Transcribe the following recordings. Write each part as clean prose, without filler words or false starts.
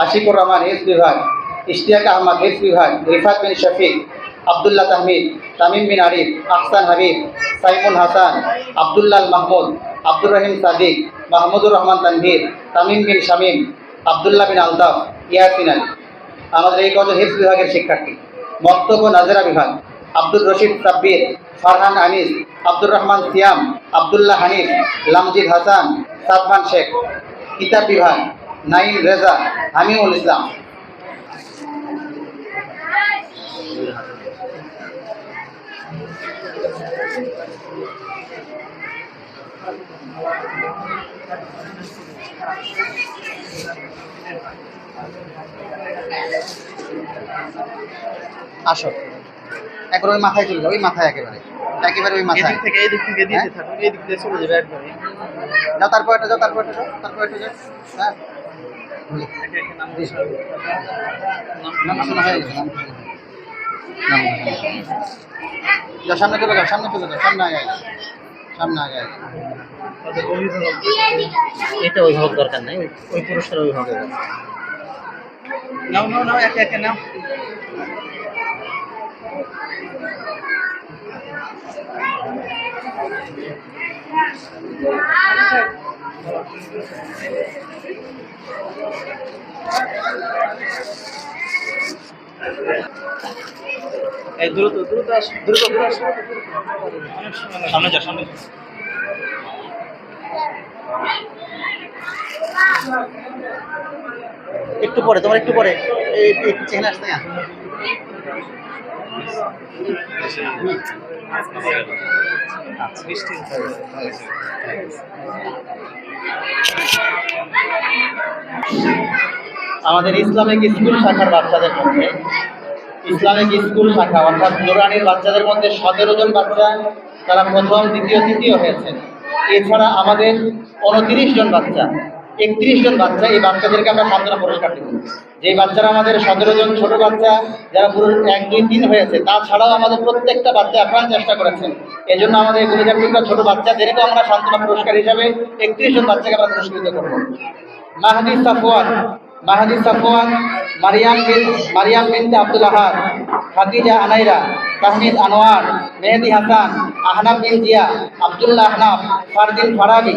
আশিকুর রহমান হিফজ বিভাগ, ইশতিয়াক আহমদ হিফজ বিভাগ, রিফাত বিন শফিক, আবদুল্লাহ তাহমিদ, তামিম বিন আরিফ, আহসান হাবিব, সাইমুল হাসান, আবদুল্লাহ মাহমুদ, আব্দুর রহিম সাদিক, মাহমুদুর রহমান তানভীর, তামিম বিন শামীম, আবদুল্লাহ বিন আলতাফ, ইয়াসিন আলী। আমাদের এই কত হিফজ বিভাগের শিক্ষার্থী। মক্তব ও নাজরা বিভাগ, আব্দুর রশিদ সাব্বির, ফারহান আনিস, আব্দুর রহমান সিয়াম, আবদুল্লাহ হানিফ, লামজিদ হাসান, সাদমান শেখ। কিতাব বিভাগ, নাইম রেজা, হামিউল ইসলাম। আসো একবার ওই মাথায় চলে যাও, ওই মাথায় একেবারে একেবারে ওই মাথায় থেকে এই দিক থেকে দিতে থাকো, এই দিক থেকে চলে যাবে একবারে। যাও তারপর এটা যাও, তারপর এটা যাও, তারপর এটা যাও। হ্যাঁ নাম শোনা হয়ে গেছে, যাও সামনে চলে যাও, সামনে চলে যাও, সামনে আগে সামনে আগে। এটা অভিভাবক দরকার নাই, ওই পুরস্কার অভিভাবক। নাও নাও নাও, একে একে নাও। এই দ্রুত দ্রুত আসো, দ্রুত দ্রুত আসো, সামনে যা, সামনে যা। একটু পরে, তোমার একটু পরে এই চেহারা আসতে না। আমাদের ইসলামিক স্কুল শাখার বাচ্চাদের মধ্যে, ইসলামিক স্কুল শাখা অর্থাৎ নুরানির বাচ্চাদের মধ্যে 17 জন বাচ্চা তারা প্রথম, দ্বিতীয়, তৃতীয় হয়েছেন। এছাড়া আমাদের 29 জন বাচ্চা, 31 জন বাচ্চা, এই বাচ্চাদেরকে আমরা সান্ত্বনা পুরস্কার দেব। যে বাচ্চারা আমাদের 17 জন ছোট বাচ্চা যারা পুরো 1, 2, 3 হয়েছে, তাছাড়াও আমাদের প্রত্যেকটা বাচ্চা আপ্রাণ চেষ্টা করেছেন। এই জন্য আমাদের গুলিজাপ্তিকা ছোট বাচ্চাদেরকে আমরা সান্ত্বনা পুরস্কার হিসাবে 31 জন বাচ্চাকে আমরা পুরস্কৃত করব। মাহদি সাফওয়ান, মাহদি সাফওয়ান, মারিয়াম বিনতে আব্দুল আহাদ, খাদিজা আনাইরা, তাহমিদ আনোয়ার, মেহেদি হাসান, আহনাফ বিন জিয়া, আব্দুল্লাহ আহনাফ, ফারদিন ফারাবি,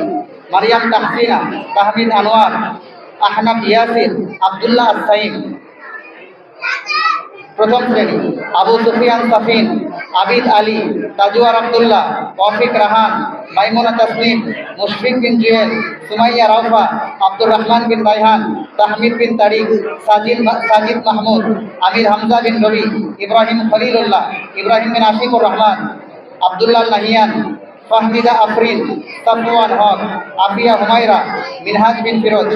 মারিয়াম তাহসিনা, তাহমিদ আনোয়ার, আহনাফ ইয়াসির, আব্দুল্লাহ আসাইম। প্রথম শ্রেণী আবু সুফিয়ান সাফিন, আবিদ আলী, তাজওয়ার আব্দুল্লাহ, তৌফিক রাহান, মাইমুনা তাসলিম, মুশফিক বিন জুয়েল, সুমাইয়া রাউফা, আব্দুর রহমান বিন রায়হান, তাহমিদ বিন তারিক, সাজিদ মাহমুদ, আমির হামজা বিন রবি, ইব্রাহিম খলিলুল্লাহ, ইব্রাহিম বিন আশিকুর রহমান, আব্দুল্লাহ নাহিয়ান, ফাহমিদা আফরিন, সাফওয়ান হক, আফিয়া হুমায়রা, মিনহাজ বিন ফিরোজ।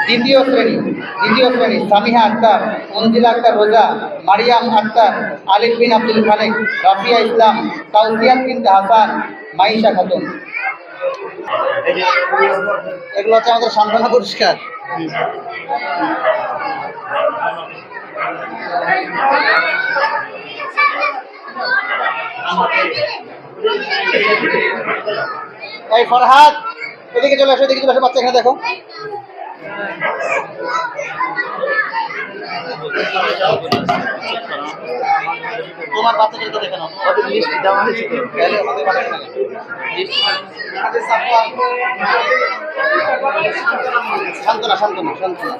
দ্বিতীয় শ্রেণী সামিহা আক্তার, মঞ্জিলা আক্তার রোজা, মারিয়াম আক্তার, আলিফ বিন আব্দুল খালেক, রাফিয়া ইসলাম, তাওসিয়াত বিনতে হাসান, মাইশা খাতুন। এগুলো হচ্ছে আমাদের সান্ত্বনা পুরস্কার। এই ফরহাদ এদিকে চলে আসো, এদিকে চলে আসো, বাচ্চা এখানে দেখো। তোমার বাচ্চাদেরকে দেখে নাও, ওদের লিস্ট দেওয়া হয়েছে তো, তাহলে আমাদের বাচ্চা লিস্ট। সান্ত্বনা সান্ত্বনা সান্ত্বনা।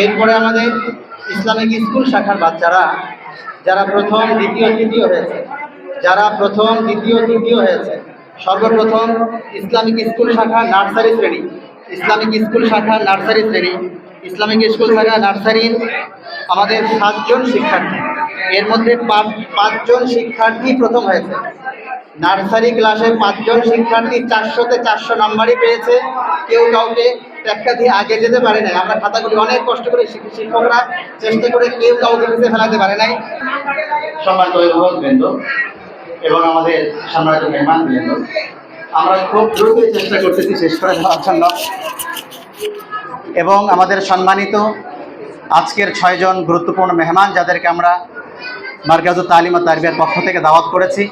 এরপরে আমাদের ইসলামিক স্কুল শাখার বাচ্চারা যারা প্রথম দ্বিতীয় তৃতীয় হয়েছে, সর্বপ্রথম ইসলামিক স্কুল শাখা নার্সারি শ্রেণী, আমাদের 7জন শিক্ষার্থী, এর মধ্যে 5জন শিক্ষার্থী প্রথম হয়েছে। নার্সারি ক্লাসে 5জন শিক্ষার্থী 400-তে 400 নাম্বারই পেয়েছে। কেউ কাউকে টেক্কা দিয়ে আগে যেতে পারে নাই। আমরা খাতাগুলি অনেক কষ্ট করে শিক্ষকরা চেষ্টা করে কেউ কাউকে পিছিয়ে ফেলাতে পারে নাই। সম্মানিত অভিভাবকবৃন্দ এবং আমাদের সম্মানিত মেহমানবৃন্দ, আমরা খুব দ্রুতই চেষ্টা করতেছি শেষ করে দেওয়ার জন্য, এবং আমাদের সম্মানিত আজকের 6 জন গুরুত্বপূর্ণ মেহমান যাদেরকে আমরা মারকাজুত তালিম ও তারবিয়ার পক্ষ থেকে দাওয়াত করেছি,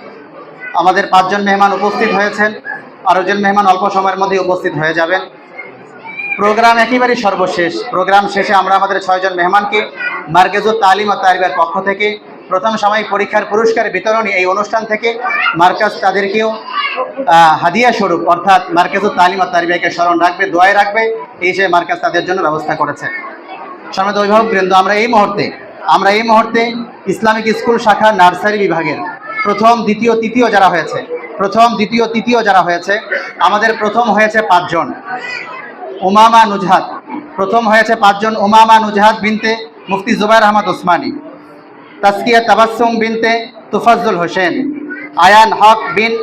আমাদের 5 জন মেহমান উপস্থিত হয়েছেন। আরও জন মেহমান অল্প সময়ের মধ্যে উপস্থিত হয়ে যাবেন। প্রোগ্রাম একেবারেই সর্বশেষ। প্রোগ্রাম শেষে আমরা আমাদের 6 জন মেহমানকে মারকাজুত তালিম ও তারবিয়ার পক্ষ থেকে প্রথম সাময়িক পরীক্ষার পুরস্কার বিতরণী এই অনুষ্ঠান থেকে মার্কাজ তাদেরকেও হাদিয়া স্বরূপ অর্থাৎ মারকাজুত তালিম ও তারবিয়াকে স্মরণ রাখবে, দোয়ায় রাখবে, এই হিসেবে মার্কাজ তাদের জন্য ব্যবস্থা করেছে। সম্মানিত অভিভাবকবৃন্দ, আমরা এই মুহূর্তে ইসলামিক স্কুল শাখা নার্সারি বিভাগের প্রথম দ্বিতীয় তৃতীয় যারা হয়েছে আমাদের প্রথম হয়েছে 5 জন। উমামা নুজহাত প্রথম হয়েছে 5 জন। উমামা নুজহাত বিনতে মুফতি জুবাইর আহমদ ওসমানী, তাসকিয়া তাবাসসুম বিনতে তুফাজ্জুল হোসেন, আয়ান হক বিন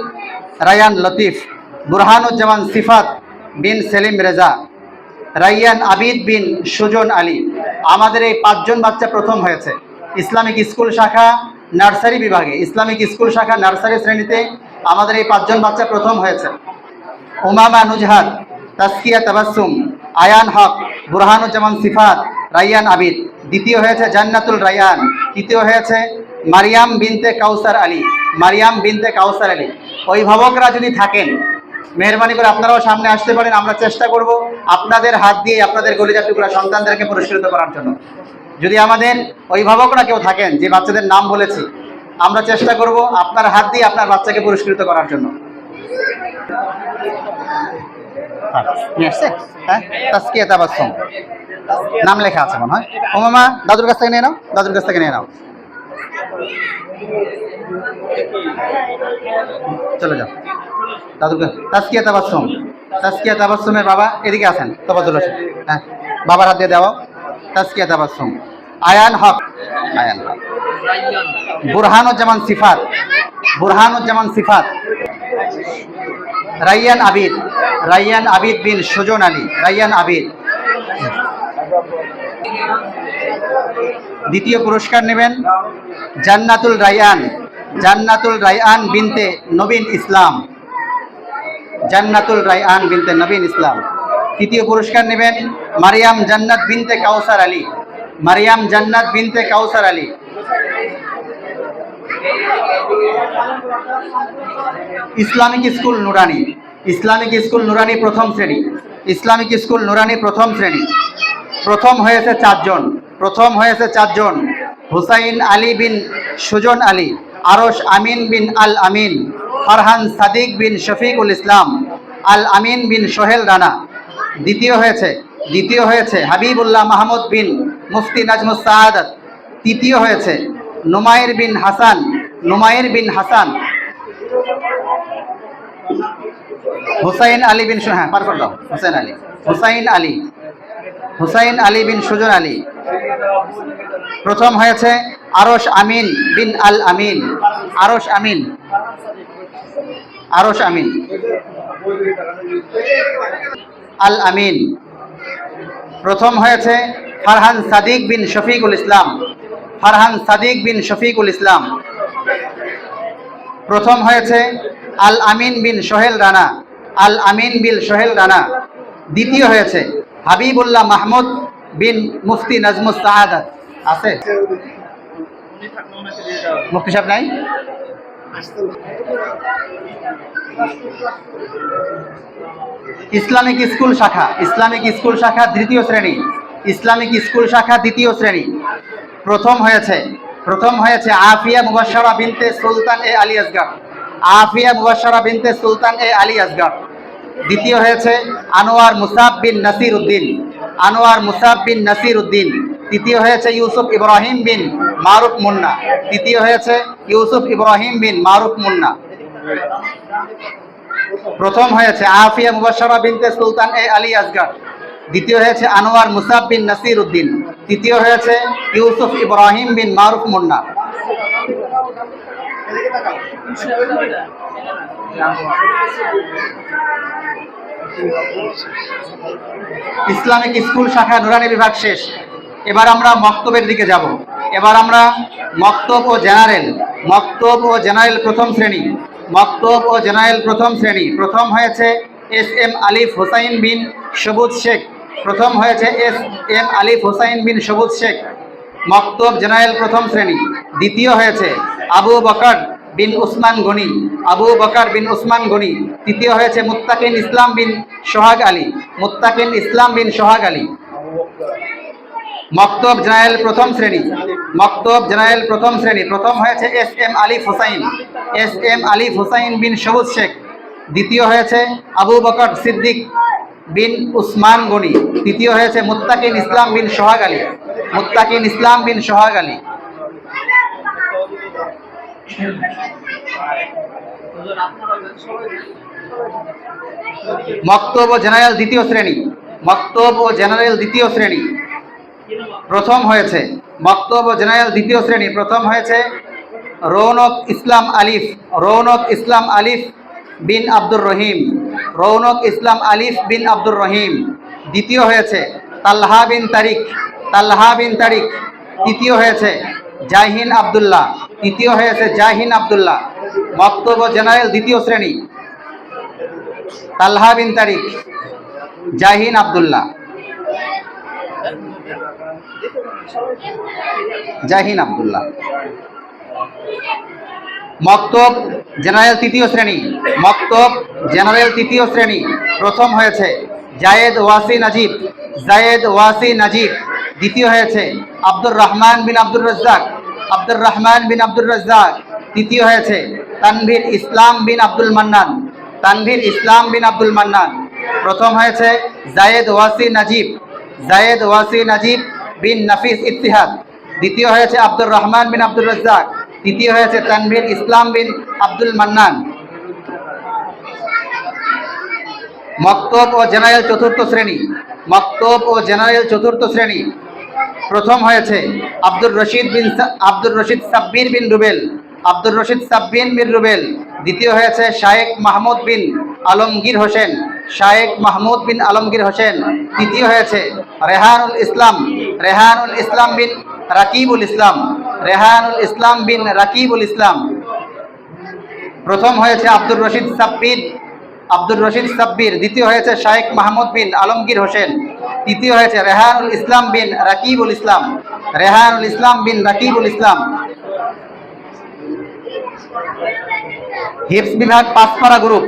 রায়ান লতিফ, বুরহানুজ্জামান সিফাত বিন সেলিম রেজা, রাইয়ান আবিদ বিন সুজন আলী। আমাদের এই 5 জন বাচ্চা প্রথম হয়েছে ইসলামিক স্কুল শাখা নার্সারি বিভাগে। ইসলামিক স্কুল শাখা নার্সারি শ্রেণীতে আমাদের এই 5 জন বাচ্চা প্রথম হয়েছে। উমামা নুজহাত, তাসকিয়া তাবাসসুম, আয়ান হক, বুরহানুজ্জামান সিফাত, রাইয়ান আবিদ। দ্বিতীয় হয়েছে জান্নাতুল রায়ান। তৃতীয় হয়েছে মারিয়াম বিনতে কাউসার আলী। অভিভাবকরা যদি থাকেন মেহরবানি করে আপনারাও সামনে আসতে পারেন। আমরা চেষ্টা করব আপনাদের হাত দিয়ে আপনাদের কলিজার টুকরা সন্তানদেরকে পুরস্কৃত করার জন্য। যদি আমাদের অভিভাবকরা কেউ থাকেন যে বাচ্চাদের নাম বলেছি, আমরা চেষ্টা করব আপনার হাত দিয়ে আপনার বাচ্চাকে পুরস্কৃত করার জন্য। হ্যাঁ, তাসকিয়া তাবাসসুম নাম লেখা আছে মনে হয়। ওমামা দাদুর কাছ থেকে নিয়ে নাও, চলে যাও দাদুর কাছে। তাসকিয়া তাবাসসুমের বাবা এদিকে আছেন, তোফাজ্জল হোসেন। হ্যাঁ, বাবার হাত দিয়ে দেওয়া। তাসকিয়া তাবাসসুম। আয়ান হক, বুরহানুজ্জামান সিফাত, রাইয়ান আবিদ বিন সুজন আলী, দ্বিতীয় পুরস্কার নেবেন জান্নাতুল রায়ান বিনতে নবীন ইসলাম। তৃতীয় পুরস্কার নেবেন মারিয়াম জান্নাত বিনতে কাউসার আলী। ইসলামিক স্কুল নুরানি প্রথম শ্রেণী। প্রথম হয়েছে 4 জন। হুসাইন আলী বিন সুজন আলী, আরশ আমিন বিন আল আমিন, ফারহান সাদিক বিন শফিকুল ইসলাম, আল আমিন বিন সোহেল রানা। দ্বিতীয় হয়েছে হাবিবুল্লাহ মাহমুদ বিন মুফতি নাজমুস সাআদাত। তৃতীয় হয়েছে নুমাইর বিন হাসান, হুসাইন আলী বিন সুজন আলী। প্রথম হয়েছে আরশ আমিন বিন আল আমিন, প্রথম হয়েছে ফারহান সাদিক বিন শফিকুল ইসলাম। প্রথম হয়েছে আল আমিন বিন সোহেল রানা। দ্বিতীয় হয়েছে হাবিবুল্লাহ মাহমুদ বিন মুফতি নাজমুস সাআদাত। আছে মুফতি সাহেব নাই? ইসলামিক স্কুল শাখা, ইসলামিক স্কুল শাখা দ্বিতীয় শ্রেণী, ইসলামিক স্কুল শাখা দ্বিতীয় শ্রেণী। প্রথম হয়েছে আফিয়া মুবাশশারা বিনতে সুলতান এ আলী আসগর, আফিয়া মুবাশশারা বিনতে সুলতান এ আলী আসগর। দ্বিতীয় হয়েছে আনোয়ার মুসাব বিন নাসির উদ্দিন, আনোয়ার মুসাব বিন নাসির উদ্দিন। তৃতীয় হয়েছে ইউসুফ ইব্রাহিম বিন মারুফ মুন্না, তৃতীয় হয়েছে ইউসুফ ইব্রাহিম বিন মারুফ মুন্না। প্রথম হয়েছে আফিয়া মুবাশশারা বিনতে সুলতান এ আলী আসগর, দ্বিতীয় হয়েছে আনোয়ার মুসাব বিন নাসির উদ্দিন, তৃতীয় হয়েছে ইউসুফ ইব্রাহিম বিন মারুফ মুন্না। ইসলামিক স্কুল শাখা নুরানি বিভাগ শেষ। এবার আমরা মক্তবের দিকে যাব। এবার আমরা মক্তব ও জেনারেল, মক্তব ও জেনারেল প্রথম শ্রেণী, মক্তব ও জেনারেল প্রথম শ্রেণী। প্রথম হয়েছে এস এম আলিফ হোসাইন বিন সবুজ শেখ, প্রথম হয়েছে এস এম আলিফ হোসাইন বিন সবুজ শেখ, মক্তব জেনারেল প্রথম শ্রেণী। দ্বিতীয় হয়েছে আবু বকর বিন উসমান গনি, আবু বকর বিন উসমান গনি। তৃতীয় হয়েছে মুত্তাকিন ইসলাম বিন সোহাগ আলী, মুত্তাকিন ইসলাম বিন সোহাগ আলী, মক্তব জেনারেল প্রথম শ্রেণী, মক্তব জেনারেল প্রথম শ্রেণী। প্রথম হয়েছে এস এম আলিফ হোসাইন, এস এম আলিফ হোসাইন বিন সবুজ শেখ। দ্বিতীয় হয়েছে আবু বকর সিদ্দিক বিন উসমান গনি। তৃতীয় হয়েছে মুত্তাকিন ইসলাম বিন সোহাগ আলী, মুত্তাকিন ইসলাম বিন সোহাগ আলী। মক্তব ও জেনারেল দ্বিতীয় শ্রেণী, মক্তব ও জেনারেল দ্বিতীয় শ্রেণী। প্রথম হয়েছে মক্তব ও জেনারেল দ্বিতীয় শ্রেণী। প্রথম হয়েছে রৌনক ইসলাম আলিফ, রৌনক ইসলাম আলিফ বিন আব্দুর রহিম, রৌনক ইসলাম আলিফ বিন আব্দুর রহিম। দ্বিতীয় হয়েছে তালহা বিন তারিক, তালহা বিন তারিক। তৃতীয় হয়েছে জাহিন আব্দুল্লাহ, তৃতীয় হয়েছে জাহিন আব্দুল্লাহ। মক্তব ও জেনারেল দ্বিতীয় শ্রেণী, তালহা বিন তারিক, জাহিন আব্দুল্লাহ, জাহিন আব্দুল্লাহ। মক্তব জেনারেল তৃতীয় শ্রেণী, মক্তব জেনারেল তৃতীয় শ্রেণী। প্রথম হয়েছে জায়েদ ওয়াসি নাজিব, জায়েদ ওয়াসি নাজিব। দ্বিতীয় হয়েছে আব্দুর রহমান বিন আব্দুর রাজ্জাক, আব্দুর রহমান বিন আব্দুর রাজ্জাক। তৃতীয় হয়েছে তানভীর ইসলাম বিন আব্দুল মান্নান, তানভীর ইসলাম বিন আব্দুল মান্নান। প্রথম হয়েছে জায়েদ ওয়াসি নাজিব, জায়েদ ওয়াসি নাজিব বিন নাফিস ইত্তিহাদ। দ্বিতীয় হয়েছে আব্দুর রহমান বিন আব্দুর রাজ্জাক। তৃতীয় হয়েছে তানভীর ইসলাম বিন আব্দুল মান্নান। মক্তব ও জেনারেল চতুর্থ শ্রেণী, মক্তব ও জেনারেল চতুর্থ শ্রেণী। প্রথম হয়েছে আব্দুর রশিদ সাব্বির বিন রুবেল, আব্দুর রশিদ সাব্বির বিন রুবেল। দ্বিতীয় হয়েছে শায়েখ মাহমুদ বিন আলমগীর হোসেন, শায়েখ মাহমুদ বিন আলমগীর হোসেন। তৃতীয় হয়েছে রেহানুল ইসলাম, রেহানুল ইসলাম বিন রাকিবুল ইসলাম, রেহানুল ইসলাম বিন রাকিবুল ইসলাম। প্রথম হয়েছে আব্দুর রশিদ সাব্বির, আব্দুর রশিদ সাব্বির। দ্বিতীয় হয়েছে শায়েখ মাহমুদ বিন আলমগীর হোসেন। তৃতীয় হয়েছে রেহানুল ইসলাম বিন রাকিবুল ইসলাম, রেহানুল ইসলাম বিন রাকিবুল ইসলাম। হিফজ বিভাগ পাঁচপাড়া গ্রুপ,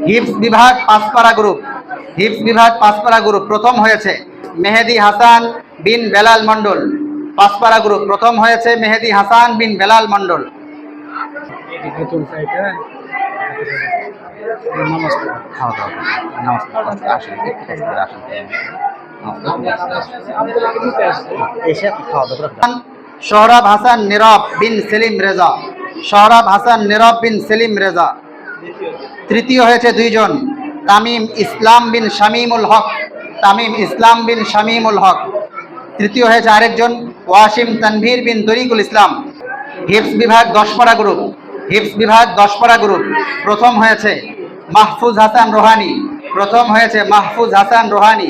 হিফজ বিভাগ পাঁচপাড়া গ্রুপ, হিফজ বিভাগ পাঁচপাড়া গ্রুপ। প্রথম হয়েছে মেহেদি হাসান বিন বেলাল মন্ডল, পাঁচপাড়া গ্রুপ। প্রথম হয়েছে মেহেদি হাসান বিন বেলাল মন্ডল। সোহরাব হাসান নীরব বিন সেলিম রেজা, সোহরাব হাসান নীরব বিন সেলিম রেজা। তৃতীয় হয়েছে দুইজন, তামিম ইসলাম বিন শামীমুল হক, তামিম ইসলাম বিন শামীমুল হক। তৃতীয় হয়েছে আরেকজন ওয়াসিম তানভীর বিন তরিকুল ইসলাম। হিফজ বিভাগ 10 পাড়া গ্রুপ, হিফজ বিভাগ 10 পাড়া গ্রুপ। প্রথম হয়েছে মাহফুজ হাসান রোহানি, প্রথম হয়েছে মাহফুজ হাসান রোহানি।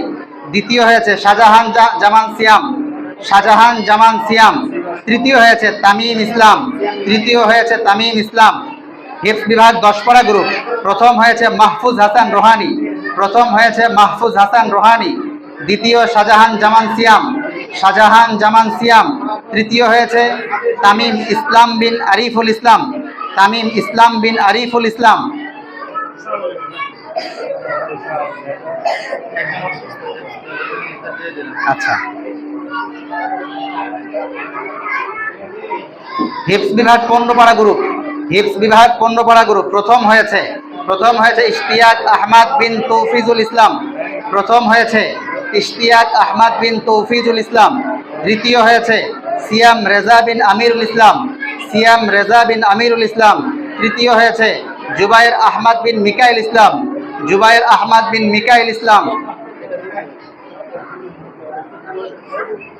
দ্বিতীয় হয়েছে শাহজাহান জামান সিয়াম, শাহজাহান জামান সিয়াম। তৃতীয় হয়েছে তামিম ইসলাম, তৃতীয় হয়েছে তামিম ইসলাম। হিফজ বিভাগ 10 পাড়া গ্রুপ। প্রথম হয়েছে মাহফুজ হাসান রোহানি, প্রথম হয়েছে মাহফুজ হাসান রোহানি। দ্বিতীয় শাহজাহান জামান সিয়াম, শাহজাহান জামান সিয়াম। তৃতীয় হয়েছে তামিম ইসলাম বিন আরিফুল ইসলাম, তামিম ইসলাম বিন আরিফুল ইসলাম। আচ্ছা, হিফজ বিভাগ 15 পারা গ্রুপ, হিফজ বিভাগ 15 পারা গ্রুপ প্রথম হয়েছে ইশতিয়াক আহমদ বিন তৌফিজুল ইসলাম। প্রথম হয়েছে ইশতিয়াক আহমদ বিন তৌফিজুল ইসলাম। দ্বিতীয় হয়েছে সিয়াম রেজা বিন আমিরুল ইসলাম, সিয়াম রেজা বিন আমিরুল ইসলাম। তৃতীয় হয়েছে জুবাইর আহমদ বিন মিকাইল ইসলাম, জুবাইর আহমদ বিন মিকাইল ইসলাম।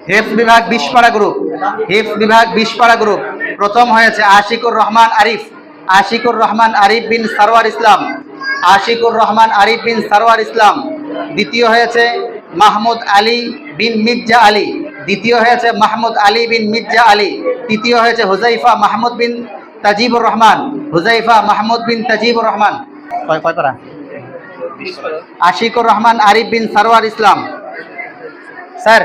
হিফজ বিভাগ 20 পারা গ্রুপ, হিফজ বিভাগ 20 পারা গ্রুপ প্রথম হয়েছে আশিকুর রহমান আরিফ, আশিকুর রহমান আরিফ বিন সারওয়ার ইসলাম, আশিকুর রহমান আরিফ বিন সারওয়ার ইসলাম। দ্বিতীয় হয়েছে মাহমুদ আলী বিন মির্জা আলী, দ্বিতীয় হয়েছে মাহমুদ আলী বিন মির্জা আলী। তৃতীয় হয়েছে হুজাইফা মাহমুদ বিন তাজিবুর রহমান, হুজাইফা মাহমুদ বিন তাজিবুর রহমান। কয় পারা? আশিকুর রহমান আরিফ বিন সারওয়ার ইসলাম। স্যার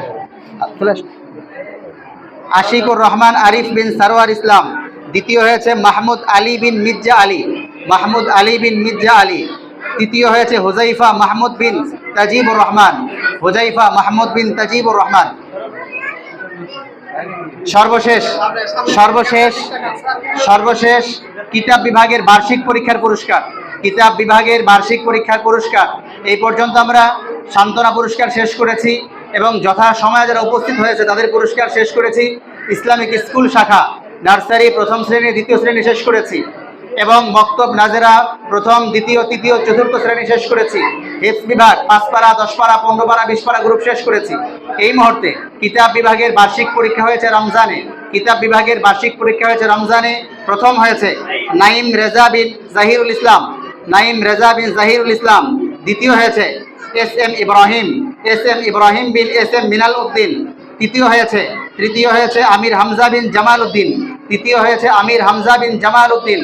আশিকুর রহমান আরিফ বিন সারওয়ার ইসলাম। দ্বিতীয় হয়েছে মাহমুদ আলী বিন মির্জা আলী, মাহমুদ আলী বিন মির্জা আলী। তৃতীয় হয়েছে হুজাইফা মাহমুদ বিন তাজিবুর রহমান, হুজাইফা মাহমুদ বিন তাজিবুর রহমান। সর্বশেষ সর্বশেষ সর্বশেষ কিতাব বিভাগের বার্ষিক পরীক্ষার পুরস্কার, কিতাব বিভাগের বার্ষিক পরীক্ষার পুরস্কার। এই পর্যন্ত আমরা সান্ত্বনা পুরস্কার শেষ করেছি এবং যথা সময়ে যারা উপস্থিত হয়েছে তাদের পুরস্কার শেষ করেছি। ইসলামিক স্কুল শাখা নার্সারি প্রথম শ্রেণী দ্বিতীয় শ্রেণী শেষ করেছি এবং মক্তব নাজেরা প্রথম দ্বিতীয় তৃতীয় চতুর্থ শ্রেণী শেষ করেছি। হিফজ বিভাগ 5 পারা 10 পারা 15 পারা 20 পারা গ্রুপ শেষ করেছি। এই মুহূর্তে কিতাব বিভাগের বার্ষিক পরীক্ষা হয়েছে রমজানে, কিতাব বিভাগের বার্ষিক পরীক্ষা হয়েছে রমজানে। প্রথম হয়েছে নাইম রেজা বিন জাহিরুল ইসলাম, নাইম রেজা বিন জাহিরুল ইসলাম। দ্বিতীয় হয়েছে এস এম ইব্রাহিম বিন এস এম মিনাল উদ্দিন। তৃতীয় হয়েছে আমির হামজা বিন জামাল উদ্দিন, তৃতীয় হয়েছে আমির হামজা বিন জামাল উদ্দিন।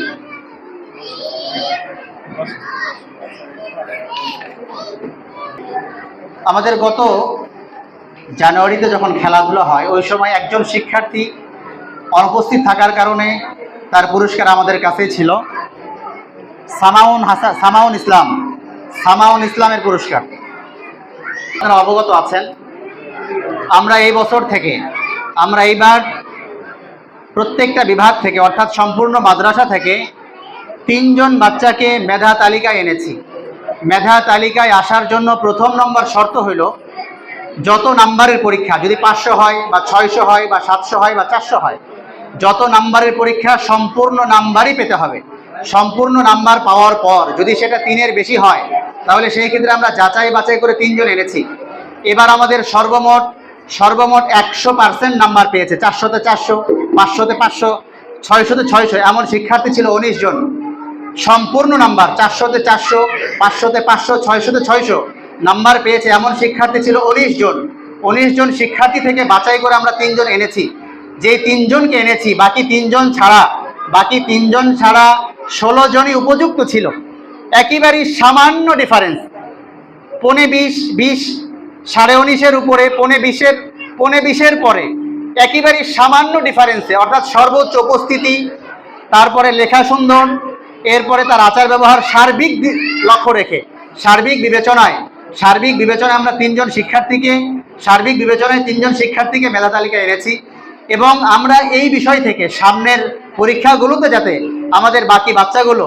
আমাদের গত জানুয়ারিতে যখন খেলাধুলা হয় ওই সময় একজন শিক্ষার্থী অনুপস্থিত থাকার কারণে তার পুরস্কার আমাদের কাছেই ছিল। সামাউন ইসলামের পুরস্কার। আপনারা অবগত আছেন আমরা এই বছর থেকে এইবার প্রত্যেকটা বিভাগ থেকে অর্থাৎ সম্পূর্ণ মাদ্রাসা থেকে 3 জন বাচ্চাকে মেধা তালিকায় এনেছি। মেধা তালিকায় আসার জন্য প্রথম নম্বর শর্ত হইল যত নাম্বারের পরীক্ষা, যদি 500 হয় বা 600 হয় বা 700 হয় বা 400 হয়, যত নাম্বারের পরীক্ষা সম্পূর্ণ নাম্বারই পেতে হবে। সম্পূর্ণ নাম্বার পাওয়ার পর যদি সেটা 3-এর বেশি হয় তাহলে সেই ক্ষেত্রে আমরা যাচাই বাছাই করে 3 জন এনেছি। এবার আমাদের সর্বমোট 100% নাম্বার পেয়েছে। 400-তে 400, 500-তে 500, 600-তে 600 এমন শিক্ষার্থী ছিল 19 জন। সম্পূর্ণ নাম্বার 400-তে 400, 500-তে 500, 600-তে 600 নাম্বার পেয়েছে এমন শিক্ষার্থী ছিল 19 জন। 19 জন শিক্ষার্থী থেকে বাছাই করে আমরা 3 জন এনেছি। যেই 3 জনকে এনেছি বাকি 3 জন ছাড়া 16 জনই উপযুক্ত ছিল। একেবারেই সামান্য ডিফারেন্স, 15-20, 19.5-এর উপরে 15-20-এর পরে একেবারেই সামান্য ডিফারেন্সে, অর্থাৎ সর্বোচ্চ উপস্থিতি, তারপরে লেখা সুন্দর, এরপরে তার আচার ব্যবহার সার্বিক লক্ষ্য রেখে সার্বিক বিবেচনায় আমরা 3 জন শিক্ষার্থীকে মেধা তালিকায় এনেছি। এবং আমরা এই বিষয় থেকে সামনের পরীক্ষাগুলোতে যাতে আমাদের বাকি বাচ্চাগুলো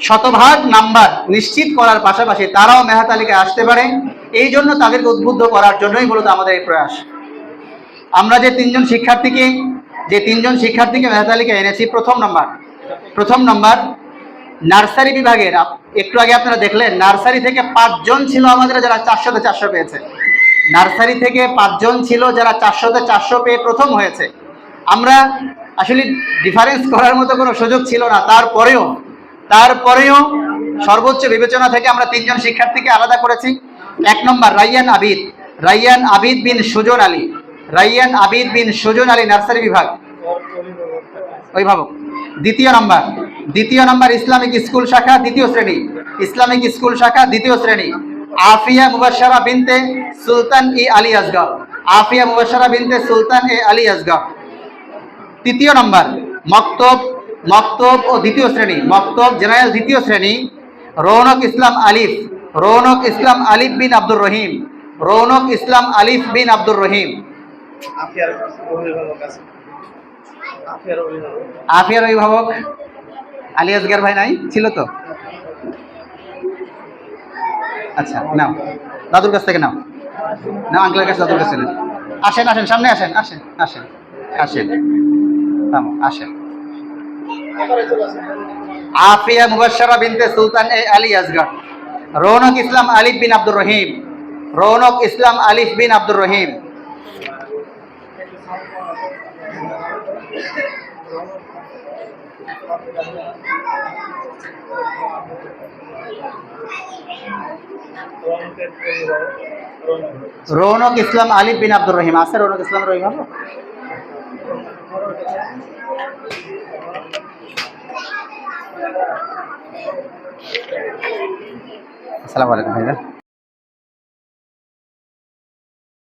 শতভাগ নাম্বার নিশ্চিত করার পাশাপাশি তারাও মেধা তালিকায় আসতে পারে, এই জন্য তাদেরকে উদ্বুদ্ধ করার জন্যই মূলত আমাদের এই প্রয়াস। আমরা যে 3 জন শিক্ষার্থীকে মেধা তালিকায় এনেছি, প্রথম নাম্বার নার্সারি বিভাগের, একটু আগে আপনারা দেখলেন নার্সারি থেকে 5 জন ছিল আমাদের যারা 400-তে 400 পেয়েছে। নার্সারি থেকে 5 জন ছিল যারা 400-তে 400 পেয়ে প্রথম হয়েছে। আমরা আসলে ডিফারেন্স করার মতো কোনো সুযোগ ছিল না, তারপরেও সর্বোচ্চ বিবেচনা থেকে আমরা 3 জন শিক্ষার্থীকে আলাদা করেছি। 1 নম্বর রাইয়ান আবিদ বিন সুজন আলী নার্সারি বিভাগ অভিভাবক। দ্বিতীয় নম্বর ইসলামিক স্কুল শাখা দ্বিতীয় শ্রেণী আফিয়া মুবাশশারা বিনতে সুলতান এ আলী আসগর। তৃতীয় নম্বর মক্তব মক্তব ও দ্বিতীয় শ্রেণী, মক্তব জেনারেল দ্বিতীয় শ্রেণী, রৌনক ইসলাম আলিফ, রৌনক ইসলাম আলিফ বিন আব্দুর রহিম, রৌনক ইসলাম আলিফ বিন আব্দুর রহিম। আফিয়ার অভিভাবক আলী আসগার ভাই নাই, ছিল তো? আচ্ছা নাও, দাদুর কাছ থেকে নাও, নাও আঙ্কেলের কাছে, দাদুর কাছে নাও। আসেন আসেন, সামনে আসেন, আসেন আসেন আসেন, থামো, আসেন। আফিয়া মুবাশশারা বিনতে সুলতান এ আলী আসগার, রৌনক ইসলাম আলিফ বিন আব্দুর রহিম, রৌনক ইসলাম আলিফ বিন আব্দুর রহিম। রৌনক ইসলাম আলিফ বিন আব্দুর রহিম আছে? রৌনক ইসলামের অভিভাবক? আসসালামু আলাইকুম ভাইরা।